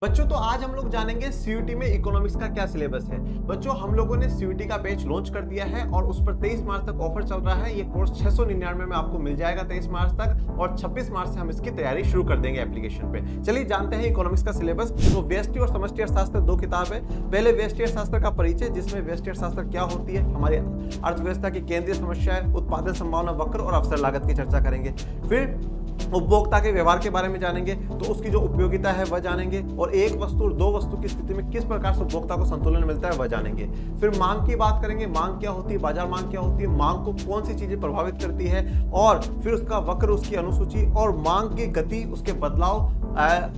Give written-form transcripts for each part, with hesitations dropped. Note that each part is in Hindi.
बच्चों तो आज हम लोग जानेंगे सीयूटी में इकोनॉमिक्स का क्या सिलेबस है। बच्चों हम लोगों ने सीयूटी का बैच लॉन्च कर दिया है और उस पर 23 मार्च तक ऑफर चल रहा है। ये कोर्स 699 में आपको मिल जाएगा 23 मार्च तक और 26 मार्च से हम इसकी तैयारी शुरू कर देंगे एप्लीकेशन पे। चलिए जानते हैं इकोनॉमिक्स का सिलेबस। तो व्यष्टि और समष्टि अर्थशास्त्र दो किताब है। पहले व्यष्टि अर्थशास्त्र का परिचय, जिसमें व्यष्टि अर्थशास्त्र क्या होती है, हमारी अर्थव्यवस्था की केंद्रीय समस्याएं, उत्पादन संभावना वक्र और अवसर लागत की चर्चा करेंगे। फिर उपभोक्ता के व्यवहार के बारे में जानेंगे, तो उसकी जो उपयोगिता है वह जानेंगे और एक वस्तु और दो वस्तु की स्थिति में किस प्रकार से उपभोक्ता को संतुलन मिलता है वह जानेंगे। फिर मांग की बात करेंगे, मांग क्या होती है, बाजार मांग क्या होती है, मांग को कौन सी चीजें प्रभावित करती है, और फिर उसका वक्र, उसकी अनुसूची और मांग की गति, उसके बदलाव,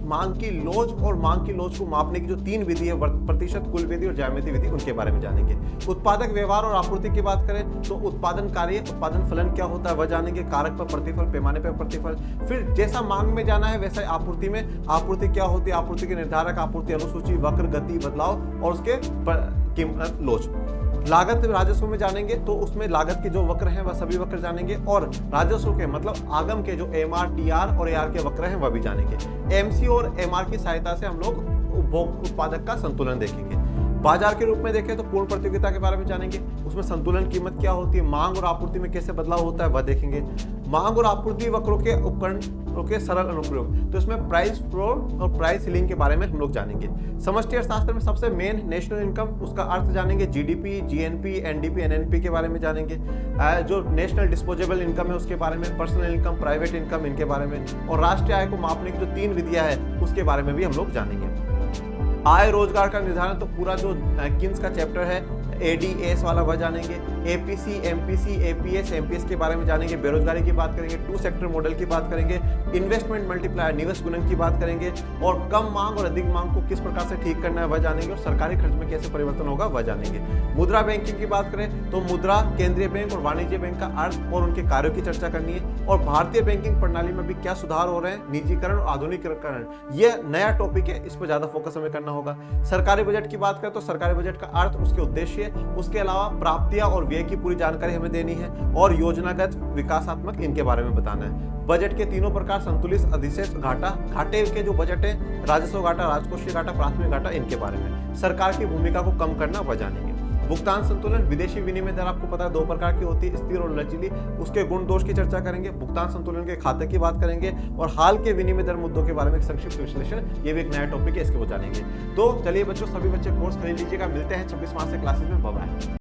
मांग की लोच और मांग की लोच को मापने की जो तीन विधि है, प्रतिशत, कुल विधि और ज्यामिति विधि, उनके बारे में जानेंगे। उत्पादक व्यवहार और आपूर्ति की बात करें तो उत्पादन कार्य, उत्पादन फलन क्या होता है वह जानेंगे, कारक पर प्रतिफल, पैमाने पर प्रतिफल। फिर जैसा मांग में जाना है वैसा आपूर्ति में, आपूर्ति क्या होती है, आपूर्ति के निर्धारक, आपूर्ति अनुसूची, वक्र, गति, बदलाव और उसके कीमत, लोच। लागत राजस्व में जानेंगे तो उसमें लागत के जो वक्र हैं वह सभी वक्र जानेंगे और राजस्व के मतलब आगम के जो एमआर, टीआर और एआर के वक्र हैं वह भी जानेंगे। एमसी और एमआर की सहायता से हम लोग उपभोग उत्पादक का संतुलन देखेंगे। बाजार के रूप में देखें तो पूर्ण प्रतियोगिता के बारे में जानेंगे, उसमें संतुलन कीमत क्या होती है, मांग और आपूर्ति में कैसे बदलाव होता है वह देखेंगे। मांग और आपूर्ति वक्रों के उपकरणों के सरल अनुप्रयोग, तो इसमें प्राइस फ्लोर और प्राइस सीलिंग के बारे में हम लोग जानेंगे। समष्टि अर्थशास्त्र में सबसे मेन नेशनल इनकम, उसका अर्थ जानेंगे, जीडीपी, जीएनपी, एनडीपी, एनएनपी के बारे में जानेंगे। जो नेशनल डिस्पोजेबल इनकम है उसके बारे में, पर्सनल इनकम, प्राइवेट इनकम, इनके बारे में, और राष्ट्रीय आय को मापने की जो तीन विधियां हैं उसके बारे में भी हम लोग जानेंगे। आय रोजगार का निर्धारण, तो पूरा जो किन्स का चैप्टर है एडीएस वाला वह जानेंगे। एपीसी, एमपीसी, एपीएस, एमपीएस के बारे में जानेंगे। बेरोजगारी की बात करेंगे, टू सेक्टर मॉडल की बात करेंगे, इन्वेस्टमेंट मल्टीप्लायर, निवेश गुणन की बात करेंगे, और कम मांग और अधिक मांग को किस प्रकार से ठीक करना है वह जानेंगे, और सरकारी खर्च में कैसे परिवर्तन होगा वह जानेंगे। मुद्रा बैंकिंग की बात करें तो मुद्रा, केंद्रीय बैंक और वाणिज्य बैंक का अर्थ और उनके कार्यों की चर्चा करनी है, और भारतीय बैंकिंग प्रणाली में भी क्या सुधार हो रहे हैं, निजीकरण और आधुनिकीकरण, यह नया टॉपिक है, इस पर ज्यादा फोकस हमें करना होगा। सरकारी बजट की बात करें तो सरकारी बजट का अर्थ, उसके उद्देश्य, उसके अलावा प्राप्तियां और व्यय की पूरी जानकारी हमें देनी है, और योजनागत, विकासात्मक, इनके बारे में बताना है। बजट के तीनों प्रकार, संतुलित, अधिशेष, घाटा, घाटे के जो बजट है, राजस्व घाटा, राजकोषीय घाटा, प्राथमिक घाटा, इनके बारे में। सरकार की भूमिका को कम करना वह जानेंगे। भुगतान संतुलन, विदेशी विनिमय दर आपको पता है दो प्रकार की होती है, स्थिर और लचीली, उसके गुण दोष की चर्चा करेंगे। भुगतान संतुलन के खाते की बात करेंगे और हाल के विनिमय दर मुद्दों के बारे में संक्षिप्त विश्लेषण, ये भी एक नया टॉपिक है, इसके वो जानेंगे। तो चलिए बच्चों, सभी बच्चे कोर्स खरीद लीजिएगा। मिलते हैं 26 मार्च से क्लासेस में। Bye bye.